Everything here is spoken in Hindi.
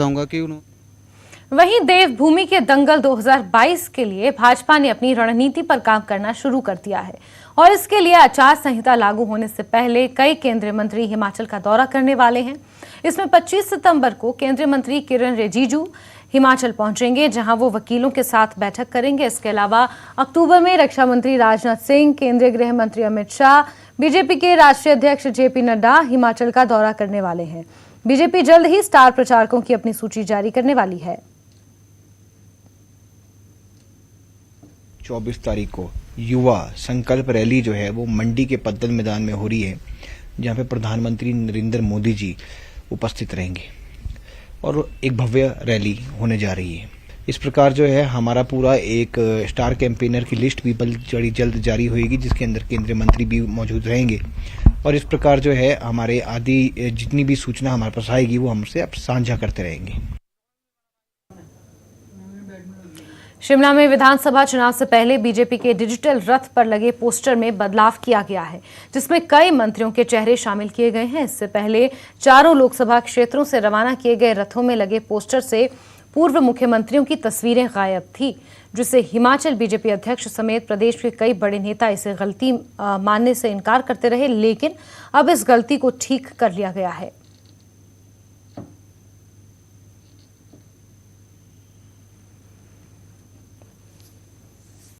चाहूंगा कि उन्होंने वहीं देवभूमि के दंगल 2022 के लिए भाजपा ने अपनी रणनीति पर काम करना शुरू कर दिया है और इसके लिए आचार संहिता लागू होने से पहले कई केंद्रीय मंत्री हिमाचल का दौरा करने वाले हैं। इसमें 25 सितंबर को केंद्रीय मंत्री किरण रिजिजू हिमाचल पहुंचेंगे, जहां वो वकीलों के साथ बैठक करेंगे। इसके अलावा अक्टूबर में रक्षा मंत्री राजनाथ सिंह, केंद्रीय गृह मंत्री अमित शाह, बीजेपी के राष्ट्रीय अध्यक्ष जेपी नड्डा हिमाचल का दौरा करने वाले हैं। बीजेपी जल्द ही स्टार प्रचारकों की अपनी सूची जारी करने वाली है। 24 तारीख को युवा संकल्प रैली जो है वो मंडी के पद्दल मैदान में हो रही है, जहां पे प्रधानमंत्री नरेंद्र मोदी जी उपस्थित रहेंगे और एक भव्य रैली होने जा रही है। इस प्रकार जो है हमारा पूरा एक स्टार कैंपेनर की लिस्ट भी बड़ी जल्द जारी होगी, जिसके अंदर केंद्रीय मंत्री भी मौजूद रहेंगे और इस प्रकार जो है हमारे आदि जितनी भी सूचना हमारे पास आएगी वो हमसे अब साझा करते रहेंगे। शिमला में विधानसभा चुनाव से पहले बीजेपी के डिजिटल रथ पर लगे पोस्टर में बदलाव किया गया है, जिसमें कई मंत्रियों के चेहरे शामिल किए गए हैं। इससे पहले चारों लोकसभा क्षेत्रों से रवाना किए गए रथों में लगे पोस्टर से पूर्व मुख्यमंत्रियों की तस्वीरें गायब थी, जिसे हिमाचल बीजेपी अध्यक्ष समेत प्रदेश के कई बड़े नेता इसे गलती मानने से इनकार करते रहे, लेकिन अब इस गलती को ठीक कर लिया गया है।